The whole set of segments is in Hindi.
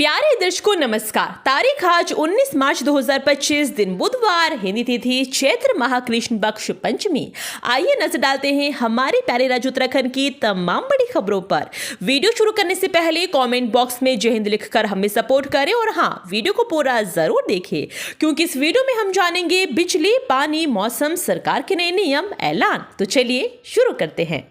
प्यारे दर्शकों नमस्कार। तारीख आज 19 मार्च 2025 दिन बुधवार, हिंदी तिथि चैत्र माह कृष्ण पक्ष पंचमी। आइए नजर डालते हैं हमारे प्यारे राज्य उत्तराखंड की तमाम बड़ी खबरों पर। वीडियो शुरू करने से पहले कमेंट बॉक्स में जय हिंद लिखकर हमें सपोर्ट करें और हाँ, वीडियो को पूरा जरूर देखें क्योंकि इस वीडियो में हम जानेंगे बिजली, पानी, मौसम, सरकार के नए नियम, ऐलान। तो चलिए शुरू करते हैं।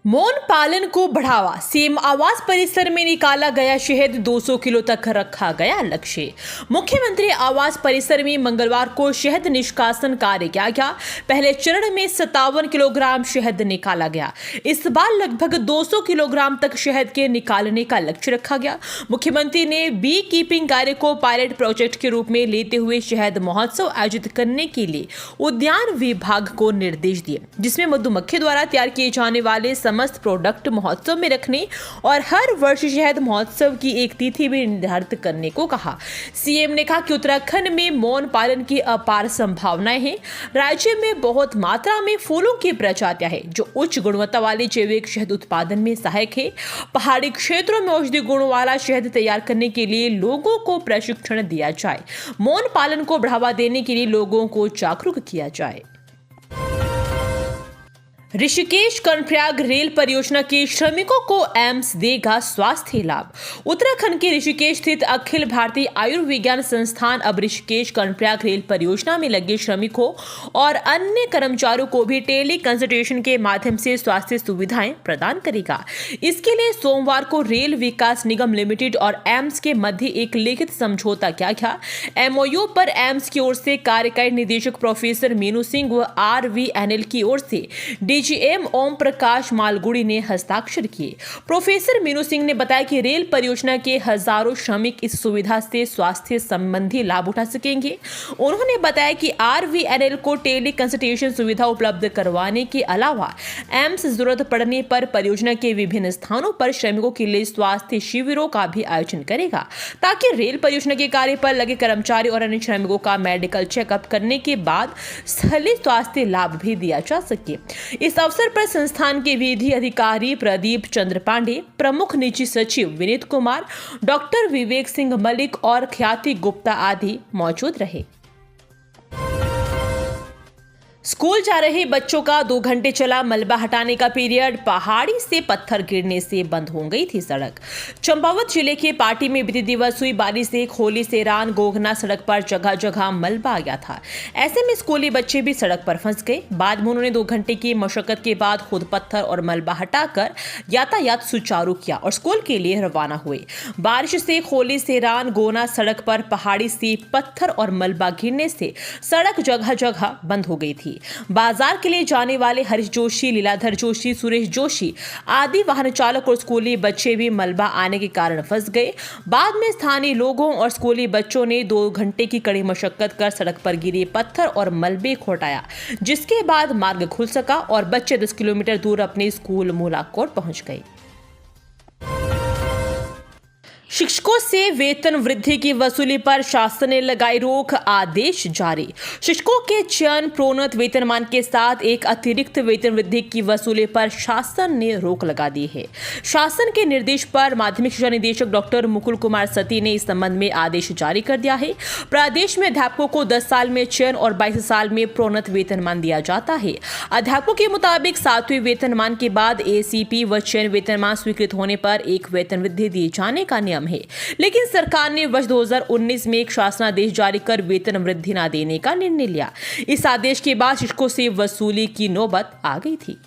मौन पालन को बढ़ावा, सीएम आवास परिसर में निकाला गया शहद, 200 किलो तक रखा गया लक्ष्य। मुख्यमंत्री आवास परिसर में मंगलवार को शहद निष्कासन कार्य किया गया। पहले चरण में 57 किलोग्राम शहद निकाला गया। इस बार लगभग 200 किलोग्राम तक शहद के निकालने का लक्ष्य रखा गया। मुख्यमंत्री ने बी कीपिंग कार्य को पायलट प्रोजेक्ट के रूप में लेते हुए शहद महोत्सव आयोजित करने के लिए उद्यान विभाग को निर्देश दिए, जिसमें मधुमक्खी द्वारा तैयार किए जाने वाले समस्त प्रोडक्ट महोत्सव में रखने और हर वर्ष शहद महोत्सव की एक तिथि भी निर्धारित करने को कहा। सीएम ने कहा कि उत्तराखंड में मौन पालन की अपार संभावनाएं हैं। राज्य में बहुत मात्रा में फूलों की प्रजातियां हैं जो उच्च गुणवत्ता वाले जैविक शहद उत्पादन में सहायक है। पहाड़ी क्षेत्रों में औषधि गुणों वाला शहद तैयार करने के लिए लोगों को प्रशिक्षण दिया जाए। मौन पालन को बढ़ावा देने के लिए लोगों को जागरूक किया जाए। ऋषिकेश कर्णप्रयाग रेल परियोजना के श्रमिकों को एम्स देगा स्वास्थ्य लाभ। उत्तराखंड के ऋषिकेश स्थित अखिल भारतीय आयुर्विज्ञान संस्थान अब ऋषिकेश कर्णप्रयाग रेल परियोजना में लगे श्रमिकों और अन्य कर्मचारियों को भी टेली कंसल्टेशन के माध्यम से स्वास्थ्य सुविधाएं प्रदान करेगा। इसके लिए सोमवार को रेल विकास निगम लिमिटेड और एम्स के मध्य एक लिखित समझौता किया गया। एमओयू पर एम्स की ओर से कार्यकारी निदेशक प्रोफेसर मीनू सिंह व RVNL की ओर से DGM ओम प्रकाश मालगुड़ी ने हस्ताक्षर किए। प्रोफेसर मीनू सिंह ने बताया कि रेल परियोजना के हजारों श्रमिक इस सुविधा से स्वास्थ्य संबंधी लाभ उठा सकेंगे। उन्होंने बताया कि RVNL को टेली कंसल्टेशन सुविधा उपलब्ध करवाने के अलावा एम्स जरूरत पड़ने पर परियोजना के विभिन्न स्थानों पर श्रमिकों के लिए स्वास्थ्य शिविरों का भी आयोजन करेगा, ताकि रेल परियोजना के कार्य पर लगे कर्मचारी और अन्य श्रमिकों का मेडिकल चेकअप करने के बाद स्थलीय स्वास्थ्य लाभ भी दिया जा सके। इस अवसर पर संस्थान के विधि अधिकारी प्रदीप चंद्र पांडे, प्रमुख निजी सचिव विनीत कुमार, डॉक्टर विवेक सिंह मलिक और ख्याति गुप्ता आदि मौजूद रहे। स्कूल जा रहे बच्चों का 2 घंटे चला मलबा हटाने का पीरियड, पहाड़ी से पत्थर गिरने से बंद हो गई थी सड़क। चंपावत जिले के पाटी में बीते दिवस हुई बारिश से खोली सेरान गोगना सड़क पर जगह जगह मलबा आ गया था। ऐसे में स्कूली बच्चे भी सड़क पर फंस गए। बाद में उन्होंने 2 घंटे की मशक्कत के बाद खुद पत्थर और मलबा हटाकर यातायात सुचारू किया और स्कूल के लिए रवाना हुए। बारिश से खोली सेरान गोना सड़क पर पहाड़ी से पत्थर और मलबा गिरने से सड़क जगह जगह बंद हो गई थी। बाजार के लिए जाने वाले हरीश जोशी, लीलाधर जोशी, सुरेश जोशी आदि वाहन चालक और स्कूली बच्चे भी मलबा आने के कारण फंस गए। बाद में स्थानीय लोगों और स्कूली बच्चों ने 2 घंटे की कड़ी मशक्कत कर सड़क पर गिरे पत्थर और मलबे को हटाया, जिसके बाद मार्ग खुल सका और बच्चे 10 किलोमीटर दूर अपने स्कूल मूलाकोट पहुंच गए। शिक्षकों से वेतन वृद्धि की वसूली पर शासन ने लगाई रोक, आदेश जारी। शिक्षकों के चयन, प्रोन्नत वेतनमान के साथ एक अतिरिक्त वेतन वृद्धि की वसूली पर शासन ने रोक लगा दी है। शासन के निर्देश पर माध्यमिक शिक्षा निदेशक डॉक्टर मुकुल कुमार सती ने इस संबंध में आदेश जारी कर दिया है। प्रदेश में अध्यापकों को 10 साल में चयन और 22 साल में प्रोन्नत वेतनमान दिया जाता है। अध्यापकों के मुताबिक 7वें वेतनमान के बाद ACP व चयन वेतनमान स्वीकृत होने पर एक वेतन वृद्धि दिए जाने का नियम है, लेकिन सरकार ने वर्ष 2019 में एक शासनादेश जारी कर वेतन वृद्धि न देने का निर्णय लिया। इस आदेश के बाद शिक्षकों से वसूली की नौबत आ गई थी।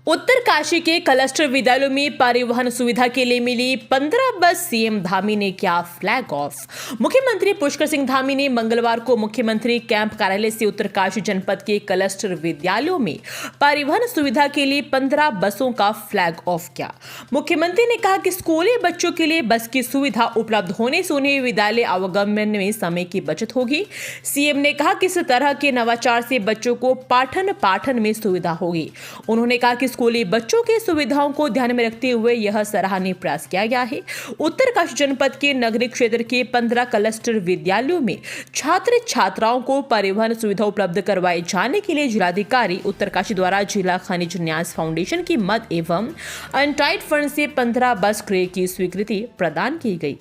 उत्तरकाशी के क्लस्टर विद्यालयों में परिवहन सुविधा के लिए मिली 15 बस, सीएम धामी ने किया फ्लैग ऑफ। मुख्यमंत्री पुष्कर सिंह धामी ने मंगलवार को मुख्यमंत्री कैंप कार्यालय से उत्तरकाशी जनपद के क्लस्टर विद्यालयों में परिवहन सुविधा के लिए 15 बसों का फ्लैग ऑफ किया। मुख्यमंत्री ने कहा कि स्कूली बच्चों के लिए बस की सुविधा उपलब्ध होने से उन्हें विद्यालय आवागमन में समय की बचत होगी। सीएम ने कहा कि इस तरह के नवाचार से बच्चों को पाठन में सुविधा होगी। उन्होंने कहा कि स्कूली बच्चों की सुविधाओं को ध्यान में रखते हुए यह सराहनीय प्रयास किया गया है। उत्तरकाशी जनपद के नगरीय क्षेत्र के 15 क्लस्टर विद्यालयों में छात्र छात्राओं को परिवहन सुविधा उपलब्ध करवाए जाने के लिए जिलाधिकारी उत्तरकाशी द्वारा जिला खनिज न्यास फाउंडेशन की मद एवं अनटाइड फंड से 15 बस क्रय की स्वीकृति प्रदान की गई।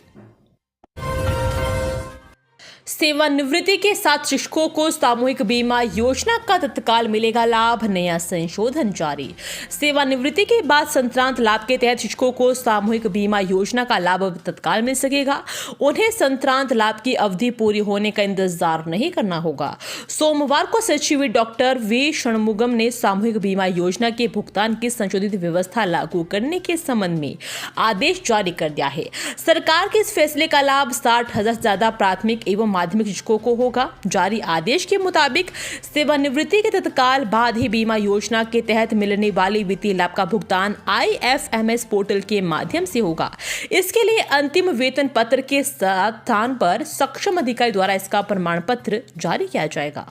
सेवानिवृत्ति के साथ शिक्षकों को सामूहिक बीमा योजना का तत्काल मिलेगा लाभ, नया संशोधन जारी। सेवानिवृत्ति के बाद संक्रांत लाभ के तहत शिक्षकों को सामूहिक बीमा योजना का लाभ तत्काल मिल सकेगा। उन्हें संक्रांत लाभ की अवधि पूरी होने का इंतजार नहीं करना होगा। सोमवार को सचिव डॉक्टर वी षणमुगम ने सामूहिक बीमा योजना के भुगतान की संशोधित व्यवस्था लागू करने के संबंध में आदेश जारी कर दिया है। सरकार के इस फैसले का लाभ 60,000 से ज्यादा प्राथमिक एवं माध्यमिक शिक्षकों को होगा। जारी आदेश के मुताबिक सेवानिवृत्ति के तत्काल बाद ही बीमा योजना के तहत मिलने वाली वित्तीय लाभ का भुगतान IFMS पोर्टल के माध्यम से होगा। इसके लिए अंतिम वेतन पत्र के स्थान पर सक्षम अधिकारी द्वारा इसका प्रमाण पत्र जारी किया जाएगा।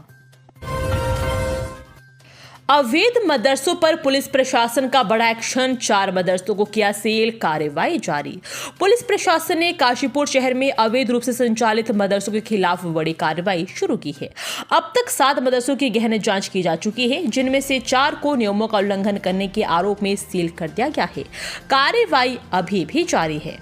अवैध मदरसों पर पुलिस प्रशासन का बड़ा एक्शन, 4 मदरसों को किया सील, कार्रवाई जारी। पुलिस प्रशासन ने काशीपुर शहर में अवैध रूप से संचालित मदरसों के खिलाफ बड़ी कार्रवाई शुरू की है। अब तक 7 मदरसों की गहन जांच की जा चुकी है, जिनमें से 4 को नियमों का उल्लंघन करने के आरोप में सील कर दिया गया है। कार्रवाई अभी भी जारी है।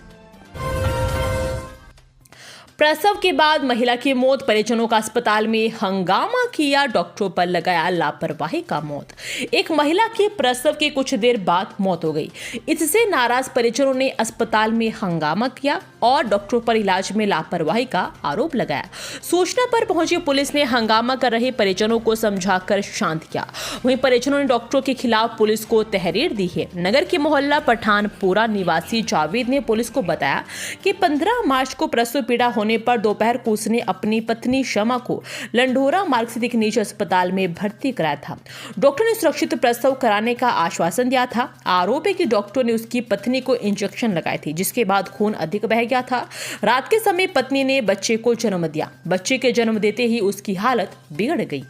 प्रसव के बाद महिला की मौत, परिजनों का अस्पताल में हंगामा किया, डॉक्टरों पर लगाया लापरवाही का मौत। एक महिला की प्रसव के कुछ देर बाद मौत हो गई। इससे नाराज परिजनों ने अस्पताल में हंगामा किया और डॉक्टरों पर इलाज में लापरवाही का आरोप लगाया। सूचना पर पहुंची पुलिस ने हंगामा कर रहे परिजनों को समझाकर शांत किया। वहीं परिजनों ने डॉक्टरों के खिलाफ पुलिस को तहरीर दी है। नगर के मोहल्ला पठानपुरा निवासी जावेद ने पुलिस को बताया कि 15 मार्च को प्रसव पीड़ा होने पर दोपहर को उसने अपनी पत्नी शमा को लंढोरा मार्ग स्थित एक निजी अस्पताल में भर्ती कराया था। डॉक्टर ने सुरक्षित प्रसव कराने का आश्वासन दिया था। आरोप है कि डॉक्टर ने उसकी पत्नी को इंजेक्शन लगाए थे, जिसके बाद खून अधिक बह गया था। रात के समय पत्नी ने बच्चे को जन्म दिया। बच्चे के जन्म देते ही उसकी हालत बिगड़ गई।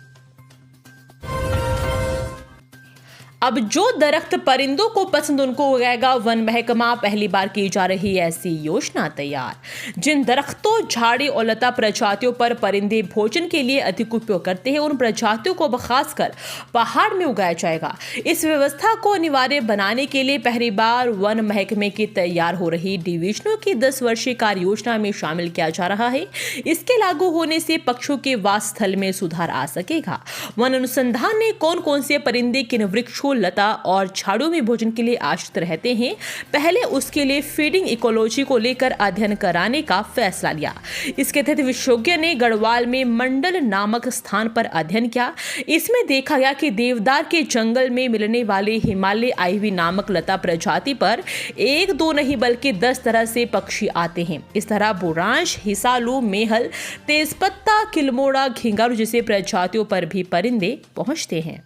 अब जो दरख्त परिंदों को पसंद उनको उगाएगा वन महकमा, पहली बार की जा रही ऐसी योजना तैयार। जिन दरख्तों, झाड़ी और लता प्रजातियों पर परिंदे भोजन के लिए अधिक उपयोग करते हैं, उन प्रजातियों को खासकर पहाड़ में उगाया जाएगा। इस व्यवस्था को अनिवार्य बनाने के लिए पहली बार वन महकमे की तैयार हो रही डिवीजनों की 10 वर्षीय कार्य योजना में शामिल किया जा रहा है। इसके लागू होने से पक्षियों के वास स्थल में सुधार आ सकेगा। वन अनुसंधान ने कौन कौन से परिंदे किन वृक्षों, लता और झाड़ियों में भोजन के लिए आश्रित रहते हैं, पहले उसके लिए फीडिंग इकोलॉजी को लेकर अध्ययन कराने का फैसला लिया। इसके तहत विशेषज्ञ ने गढ़वाल में मंडल नामक स्थान पर अध्ययन किया। इसमें देखा गया कि देवदार के जंगल में मिलने वाले हिमालय आईवी नामक लता प्रजाति पर 1-2 नहीं बल्कि 10 तरह से पक्षी आते हैं। इस तरह बुरांश, हिसालू, मेहल, तेजपत्ता, किलमोड़ा, घिंगारू जैसे प्रजातियों पर भी परिंदे पहुंचते हैं।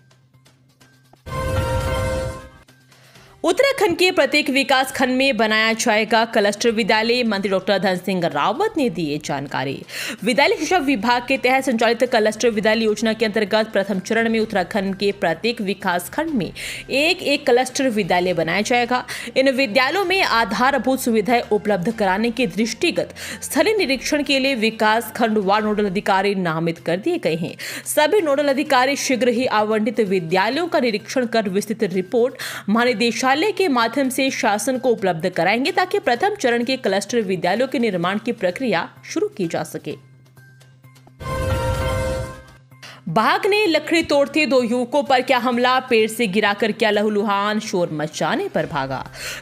उत्तराखंड के प्रत्येक विकास खंड में बनाया जाएगा क्लस्टर विद्यालय, मंत्री डॉक्टर धन सिंह रावत ने दी जानकारी। विद्यालय शिक्षा विभाग के तहत संचालित क्लस्टर विद्यालय योजना के अंतर्गत प्रथम चरण में उत्तराखंड के प्रत्येक विकास खंड में एक क्लस्टर विद्यालय बनाया जाएगा। इन विद्यालयों में आधारभूत सुविधाएं उपलब्ध कराने के दृष्टिगत स्थलीय निरीक्षण के लिए विकास खंडवार नोडल अधिकारी नामित कर दिए गए हैं। सभी नोडल अधिकारी शीघ्र ही आवंटित विद्यालयों का निरीक्षण कर विस्तृत रिपोर्ट महानिदेशालय के माध्यम से शासन को उपलब्ध कराएंगे, ताकि प्रथम चरण के क्लस्टर विद्यालयों के निर्माण की प्रक्रिया शुरू की जा सके। बाघ ने लकड़ी तोड़ते 2 युवकों पर किया हमला, पेड़ से गिराकर किया लहूलुहान, शोर मचाने पर भागा।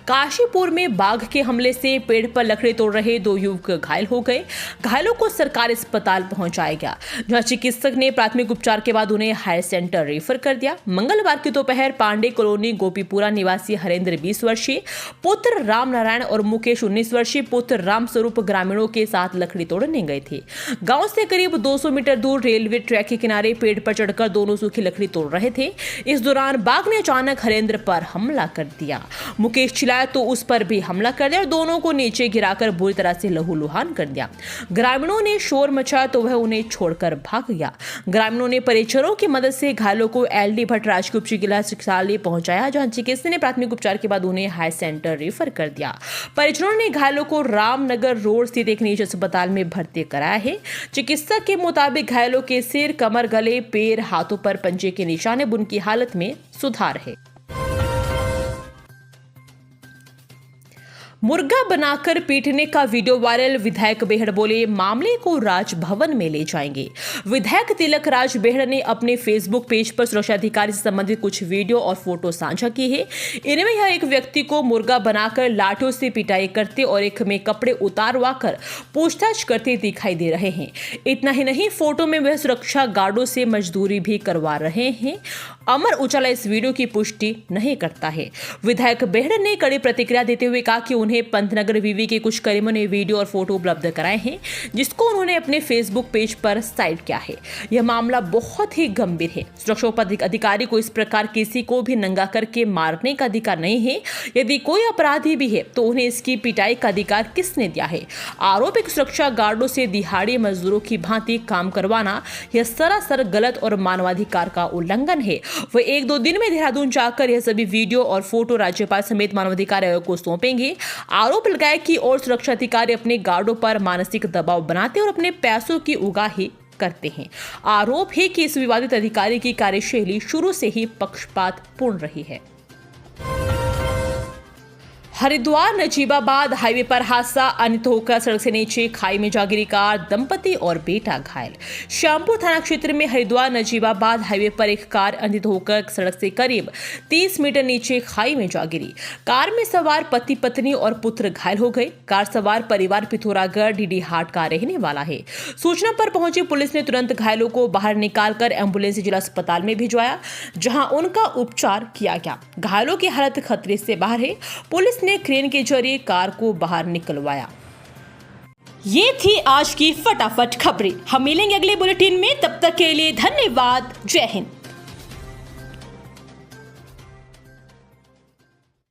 काशीपुर में बाघ के हमले से पेड़ पर लकड़ी तोड़ रहे 2 युवक घायल हो गए। घायलों को सरकारी अस्पताल पहुंचाया गया, जहां चिकित्सक ने प्राथमिक उपचार के बाद उन्हें हायर सेंटर रेफर कर दिया। मंगलवार की दोपहर पांडे कॉलोनी गोपीपुरा निवासी हरेंद्र 20 वर्षीय, पुत्र राम नारायण और मुकेश 19 वर्षीय पुत्र राम स्वरूप ग्रामीणों के साथ लकड़ी तोड़ने गए थे। गाँव से करीब 200 मीटर दूर रेलवे ट्रैक के किनारे पेड़ पर चढ़कर दोनों सूखी लकड़ी तोड़ रहे थे। इस दौरान बाघ ने अचानक हरेंद्र पर हमला कर दिया। मुकेश चिल्लाया तो उस पर भी हमला कर दिया और दोनों को नीचे गिराकर बुरी तरह से लहूलुहान कर दिया। ग्रामीणों ने शोर मचाया तो वह उन्हें छोड़कर भाग गया। ग्रामीणों ने परिजनों की मदद से घायलों को एलडी भट्ट राजकीय उप जिला चिकित्सालय पहुंचाया, जहां चिकित्सक ने प्राथमिक उपचार के बाद उन्हें हाई सेंटर रेफर कर दिया। परिजनों ने घायलों को रामनगर रोड स्थित एक निजी अस्पताल में भर्ती कराया है। चिकित्सक के मुताबिक घायलों के सिर, कमर, गले, पैर, हाथों पर पंजे के निशान है। उनकी हालत में सुधार है। मुर्गा बनाकर पीटने का वीडियो वायरल। विधायक बेहड़ बोले, मामले को राजभवन में ले जाएंगे। विधायक तिलक राज बेहड़ ने अपने फेसबुक पेज पर सुरक्षा अधिकारी से संबंधित कुछ वीडियो और फोटो साझा की है। इनमें यह एक व्यक्ति को मुर्गा बनाकर लाठों से पिटाई करते और एक में कपड़े उतारवा कर पूछताछ करते दिखाई दे रहे हैं। इतना ही नहीं, फोटो में वह सुरक्षा गार्डों से मजदूरी भी करवा रहे हैं। अमर उजाला इस वीडियो की पुष्टि नहीं करता है। विधायक बेहड़ ने कड़ी प्रतिक्रिया देते हुए कहा कि उन्हें पंतनगर विवि के कुछ कर्मियों ने वीडियो और फोटो उपलब्ध कराए हैं, जिसको उन्होंने अपने फेसबुक पेज पर साइड किया है। यह मामला बहुत ही गंभीर है। सुरक्षा अधिकारी को इस प्रकार किसी को भी नंगा करके मारने का अधिकार नहीं है। यदि कोई अपराधी भी है तो उन्हें इसकी पिटाई का अधिकार किसने दिया है? आरोप एक सुरक्षा गार्डों से दिहाड़ी मजदूरों की भांति काम करवाना यह सरासर गलत और मानवाधिकार का उल्लंघन है। वह 1-2 दिन में देहरादून जाकर यह सभी वीडियो और फोटो राज्यपाल समेत मानवाधिकार आयोग को सौंपेंगे। आरोप लगाया कि और सुरक्षा अधिकारी अपने गार्डों पर मानसिक दबाव बनाते और अपने पैसों की उगाही करते हैं। आरोप है कि इस विवादित अधिकारी की कार्यशैली शुरू से ही पक्षपातपूर्ण रही है। हरिद्वार नजीबाबाद हाईवे पर हादसा, अनित होकर सड़क से नीचे खाई में जा गिरी कार, दंपति और बेटा घायल। श्यामपुर थाना क्षेत्र में हरिद्वार नजीबाबाद हाईवे पर एक कार अनित होकर सड़क से करीब 30 मीटर नीचे खाई में जा गिरी। कार में सवार पति पत्नी और पुत्र घायल हो गए। कार सवार परिवार पिथौरागढ़ डीडी हाट का रहने वाला है। सूचना पर पहुंची पुलिस ने तुरंत घायलों को बाहर निकालकर एम्बुलेंस से जिला अस्पताल में भिजवाया, जहां उनका उपचार किया गया। घायलों की हालत खतरे से बाहर है। पुलिस ने क्रेन के जरिए कार को बाहर निकलवाया। ये थी आज की फटाफट खबरें। हम मिलेंगे अगले बुलेटिन में, तब तक के लिए धन्यवाद। जय हिंद।